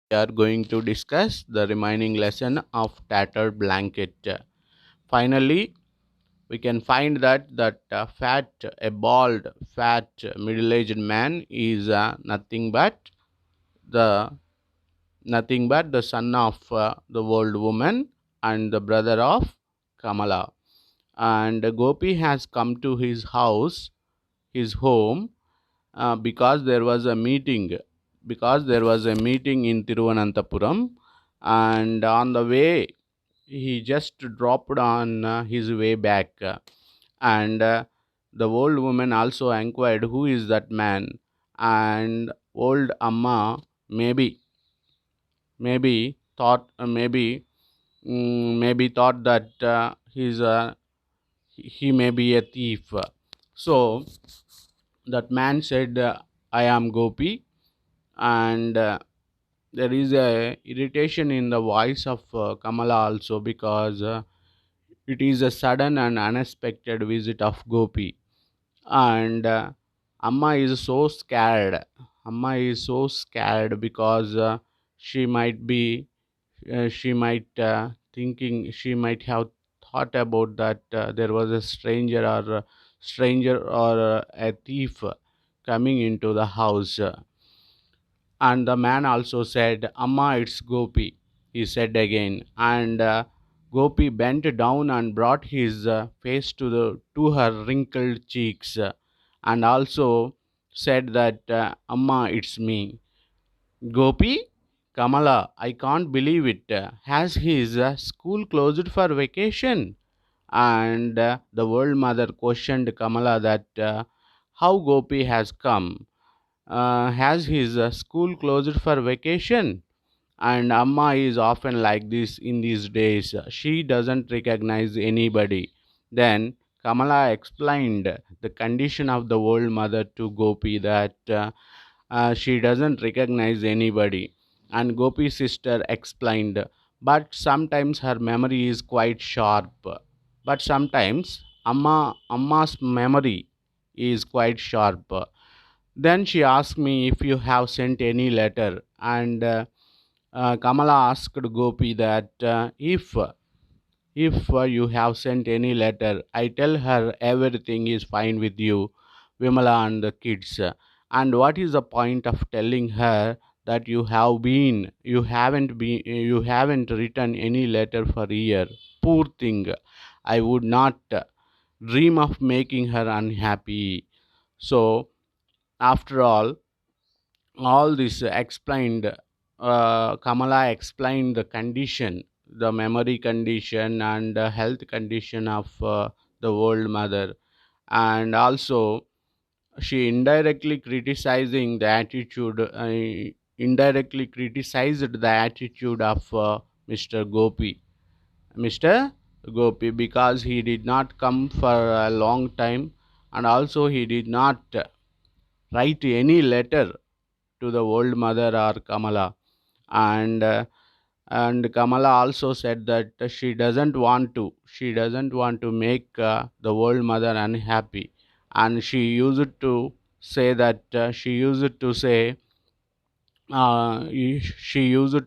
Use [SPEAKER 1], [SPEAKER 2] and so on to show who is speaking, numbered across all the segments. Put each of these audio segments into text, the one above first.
[SPEAKER 1] We are going to discuss the remaining lesson of Tattered Blanket. Finally, we can find that a bald, fat, middle-aged man is the nothing but the son of the old woman and the brother of Kamala. And Gopi has come to his house, his home, because there was a meeting in Tiruvananthapuram, and on the way he just dropped on his way back, and the old woman also inquired who is that man, and old Amma maybe maybe thought that he may be a thief. So that man said, I am Gopi, and there is a irritation in the voice of Kamala also, because it is a sudden and unexpected visit of Gopi, and Amma is so scared. Amma is so scared because she might be she might thinking she might have thought about that there was a stranger or a thief coming into the house. And the man also said, Amma, it's Gopi, he said again. And Gopi bent down and brought his face to her wrinkled cheeks, and also said that, Amma, it's me. Gopi? Kamala, I can't believe it. Has his school closed for vacation? And the world mother questioned Kamala that how Gopi has come. Has his school closed for vacation? And Amma is often like this in these days. She doesn't recognize anybody. Then Kamala explained the condition of the world mother to Gopi, that she doesn't recognize anybody. And Gopi's sister explained, but sometimes her memory is quite sharp. But sometimes Amma's memory is quite sharp. Then she asked me if you have sent any letter, and Kamala asked Gopi that if you have sent any letter, I tell her everything is fine with you, Vimala and the kids. And what is the point of telling her that you haven't written any letter for a year? Poor thing. I would not dream of making her unhappy. So after all this explained, Kamala explained the condition, the memory condition and health condition of the old mother, and also she indirectly criticized the attitude of Mr. Gopi, because he did not come for a long time, and also he did not write any letter to the old mother or Kamala. And and Kamala also said that she doesn't want to make the old mother unhappy, and she used to say she used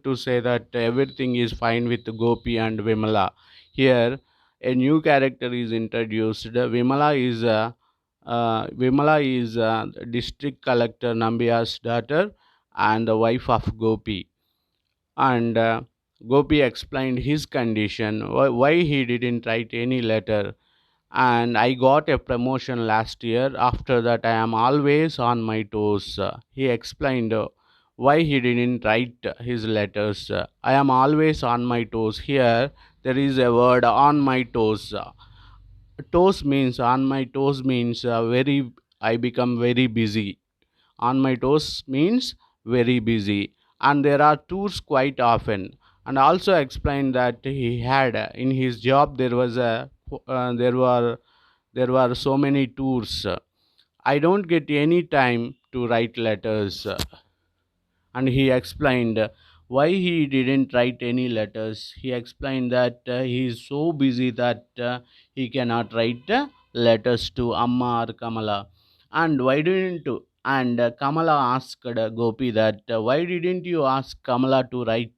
[SPEAKER 1] to say that everything is fine with Gopi and Vimala. Here, a new character is introduced. Vimala is district collector Nambiar's daughter and the wife of Gopi. And Gopi explained his condition, why he didn't write any letter. And I got a promotion last year. After that, I am always on my toes. He explained why he didn't write his letters. I am always on my toes. Here, there is a word, on my toes. On my toes means very. I become very busy. On my toes means very busy, and there are tours quite often. And also explained that he had in his job there were so many tours. I don't get any time to write letters. And he explained why he didn't write any letters. He explained that he is so busy that he cannot write letters to Amma or Kamala. And why didn't And Kamala asked Gopi that why didn't you ask Kamala to write,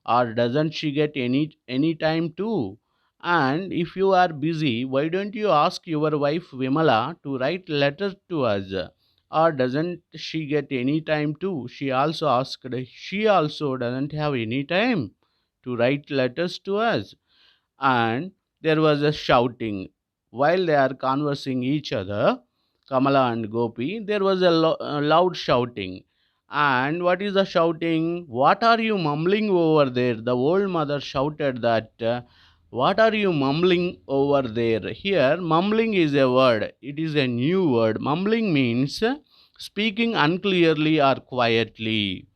[SPEAKER 1] or doesn't she get any time too? And if you are busy, why don't you ask your wife Vimala to write letters to us? Or doesn't she get any time too? She also asked, she also doesn't have any time to write letters to us. And there was a shouting. While they are conversing each other, Kamala and Gopi, there was a loud shouting. And what is the shouting? What are you mumbling over there? The old mother shouted that. What are you mumbling over there? Here, mumbling is a word. It is a new word. Mumbling means speaking unclearly or quietly.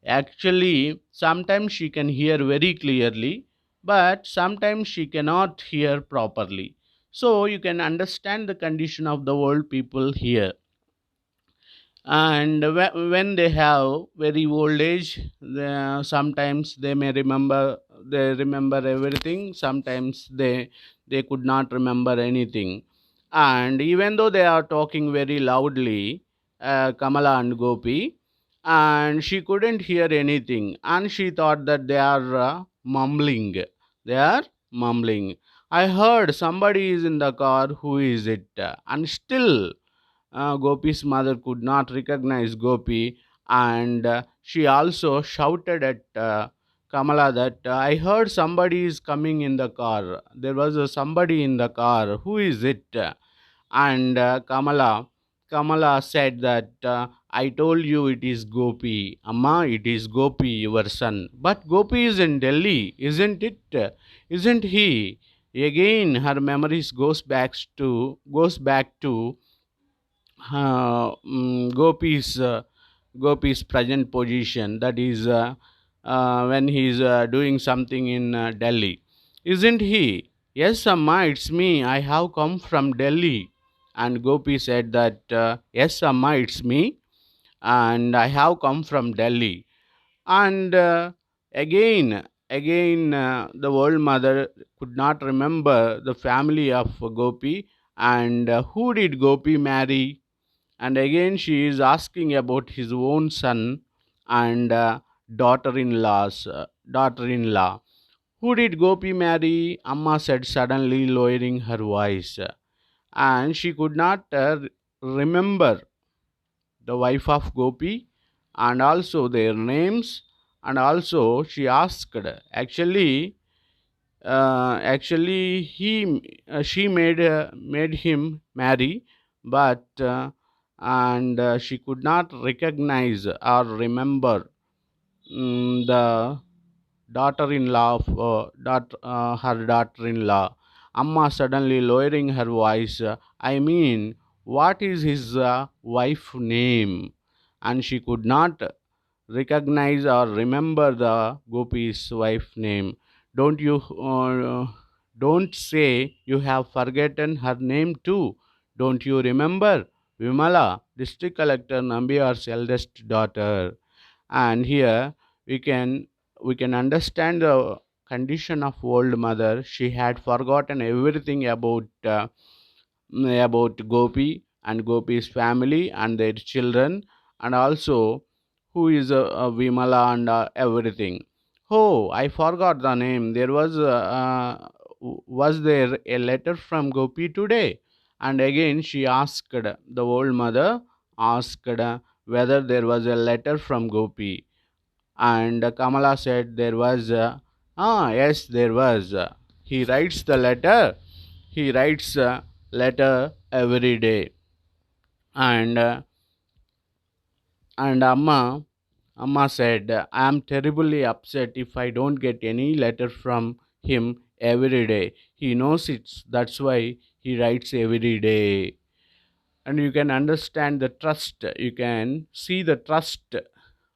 [SPEAKER 1] Actually, sometimes she can hear very clearly, but sometimes she cannot hear properly. So you can understand the condition of the old people here. And when they have very old age, sometimes they remember everything. Sometimes they could not remember anything. And even though they are talking very loudly, Kamala and Gopi, and she couldn't hear anything, and she thought that they are mumbling. They are mumbling. I heard somebody is in the car. Who is it? And still Gopi's mother could not recognize Gopi, and she also shouted at Kamala that I heard somebody is coming in the car. There was somebody in the car. Who is it? And Kamala said that I told you it is Gopi. Amma, it is Gopi, your son. But Gopi is in Delhi, isn't it? Isn't he? Again, her memories goes back to Gopi's present position. That is, when he is doing something in Delhi, isn't he? Yes, Amma, it's me. I have come from Delhi. And Gopi said that, yes, Amma, it's me, and I have come from Delhi. And again, the old mother could not remember the family of Gopi, and who did Gopi marry? And again she is asking about his own son and daughter-in law. Who did Gopi marry? Amma said, suddenly lowering her voice, and she could not remember the wife of Gopi and also their names. And also she asked, actually she made him marry, but and she could not recognize or remember the daughter-in-law of her daughter-in-law. Amma suddenly lowering her voice, I mean, what is his wife name? And she could not recognize or remember the Gopi's wife name. Don't you don't say you have forgotten her name too. Don't you remember? Vimala, district collector Nambiar's eldest daughter. And here we can we can understand the condition of old mother. She had forgotten everything about Gopi and Gopi's family and their children, and also who is Vimala and everything. Oh, I forgot the name. Was there a letter from Gopi today? And again she asked, the old mother asked whether there was a letter from Gopi. And Kamala said there was. Yes, there was. He writes the letter. He writes a letter every day. And Amma said, I am terribly upset if I don't get any letter from him every day. He knows it. That's why he writes every day. And you can understand the trust. You can see the trust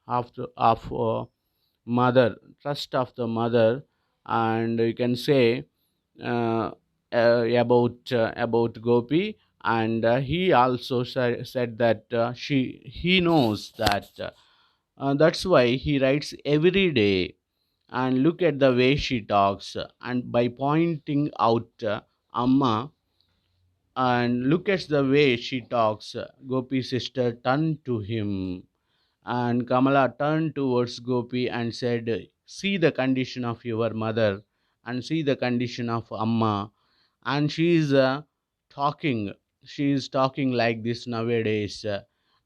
[SPEAKER 1] of mother, trust of the mother. And you can say uh, about Gopi. And he also said that he knows that that's why he writes every day. And look at the way she talks, and by pointing out Amma, and look at the way she talks. Gopi's sister turned to him, and Kamala turned towards Gopi and said, see the condition of your mother, and see the condition of Amma. And she is talking, she is talking like this nowadays.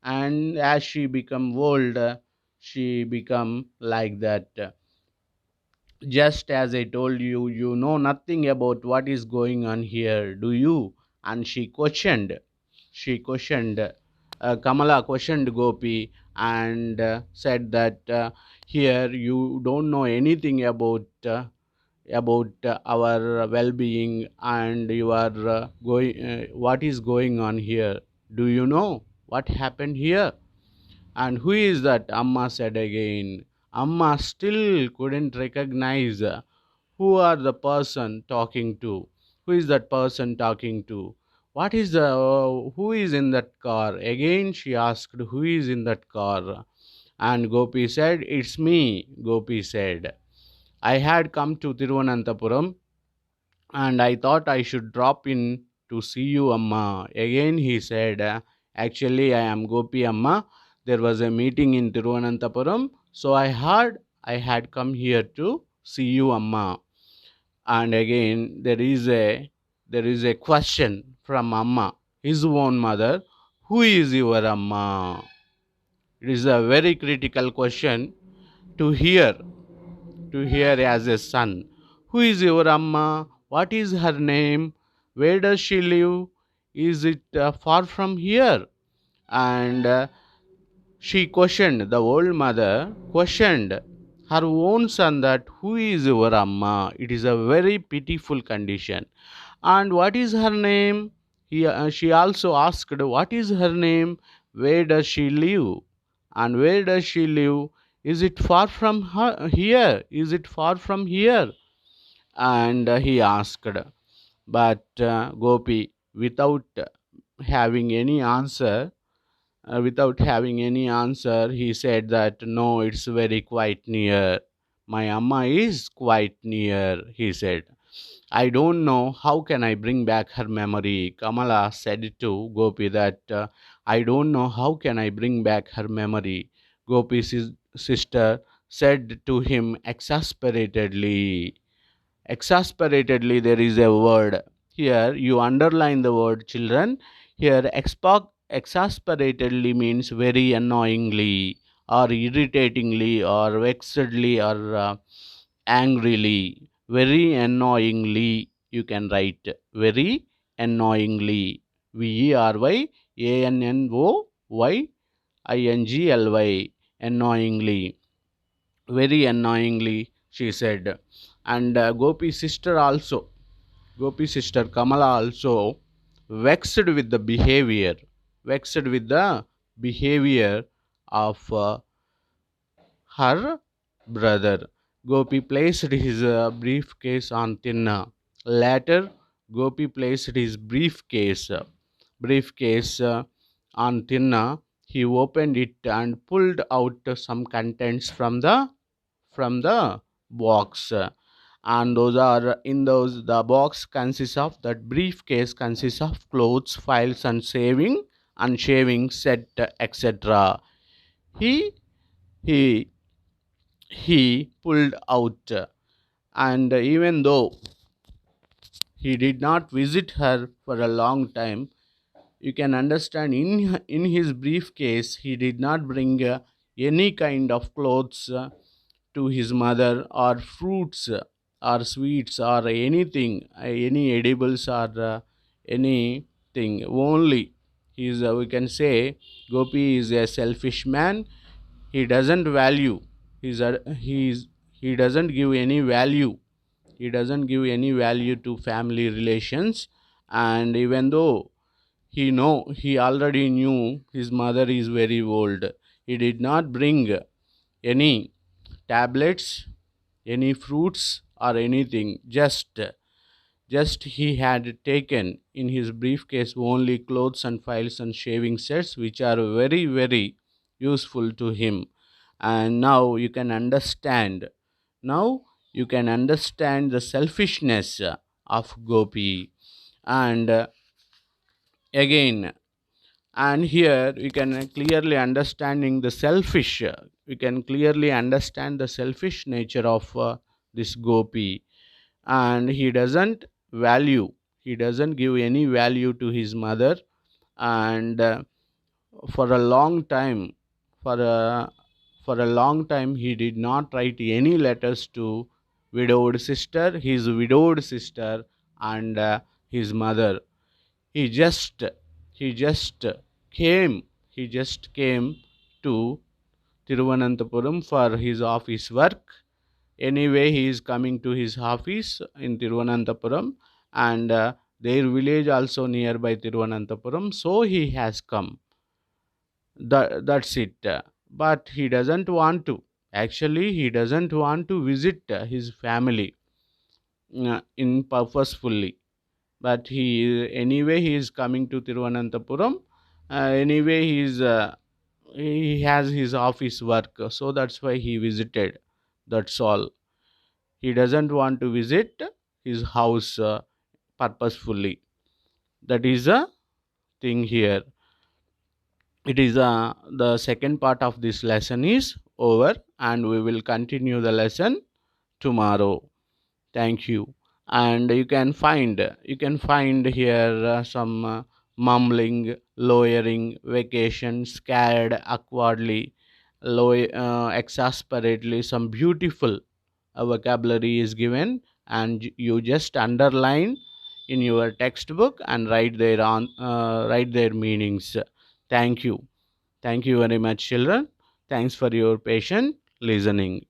[SPEAKER 1] And as she become old, she become like that. Just as I told you, you know nothing about what is going on here, do you? And she questioned, Kamala questioned Gopi and said that here you don't know anything about our well-being, and you are going what is going on here. Do you know what happened here? And who is that? Amma said again. Amma still couldn't recognize who are the person talking to. Who is that person talking to? What is the who is in that car? Again she asked, who is in that car? And Gopi said, it's me. Gopi said, I had come to Tiruvananthapuram and I thought I should drop in to see you, Amma. Again he said, actually, I am Gopi, Amma. There was a meeting in Tiruvananthapuram, so I heard I had come here to see you, Amma. And again, there is a question from Amma, his own mother. Who is your Amma? It is a very critical question to hear as a son. Who is your Amma? What is her name? Where does she live? Is it far from here? And she questioned, the old mother questioned her own son that who is your Amma? It is a very pitiful condition. And what is her name? She also asked, what is her name? Where does she live? And where does she live? Is it far from here? Is it far from here? And he asked. But Gopi, having any answer, without having any answer, he said that no, it's very quite near. My Amma is quite near, he said. I don't know how can I bring back her memory. Kamala said to Gopi that I don't know how can I bring back her memory. Gopi's sister said to him exasperatedly. Exasperatedly, there is a word. Here you underline the word, children. Here exasperatedly means very annoyingly or irritatingly or vexedly or angrily. Very annoyingly, you can write. Very annoyingly. Vernonvoyingly. Annoyingly. Very annoyingly, she said. And Gopi's sister Kamala also vexed with the behavior, vexed with the behavior of her brother. Gopi placed his briefcase on Tinna. Later, Gopi placed his briefcase on Tinna. He opened it and pulled out some contents from the box. And those are in those the box consists of that briefcase consists of clothes, files, and shaving set, etc. He he he pulled out, and even though he did not visit her for a long time, you can understand in his briefcase he did not bring any kind of clothes to his mother, or fruits or sweets or anything, any edibles or anything. Only we can say Gopi is a selfish man. He doesn't value, he doesn't give any value, to family relations. And even though he already knew his mother is very old, he did not bring any tablets, any fruits or anything. Just he had taken in his briefcase only clothes and files and shaving sets, which are very, very useful to him. And now you can understand the selfishness of Gopi. And again. And here we can clearly understanding the selfish we can clearly understand the selfish nature of this Gopi. And he doesn't give any value to his mother. And for a long time for a for a long time he did not write any letters to his widowed sister and his mother. He just he just came he just came to Tiruvananthapuram for his office work. Anyway, he is coming to his office in Tiruvananthapuram, and their village also nearby Tiruvananthapuram, so he has come. That's it. But he doesn't want to. Actually, he doesn't want to visit his family in purposefully. But he is coming to Tiruvananthapuram. Anyway, he has his office work, so that's why he visited. That's all. He doesn't want to visit his house purposefully. That is a thing here. It is the second part of this lesson is over, and we will continue the lesson tomorrow. Thank you. And you can find here some mumbling, lowering, vacation, scared, awkwardly, exasperately. Some beautiful vocabulary is given, and you just underline in your textbook and write their meanings. Thank you. Thank you very much, children. Thanks for your patient listening.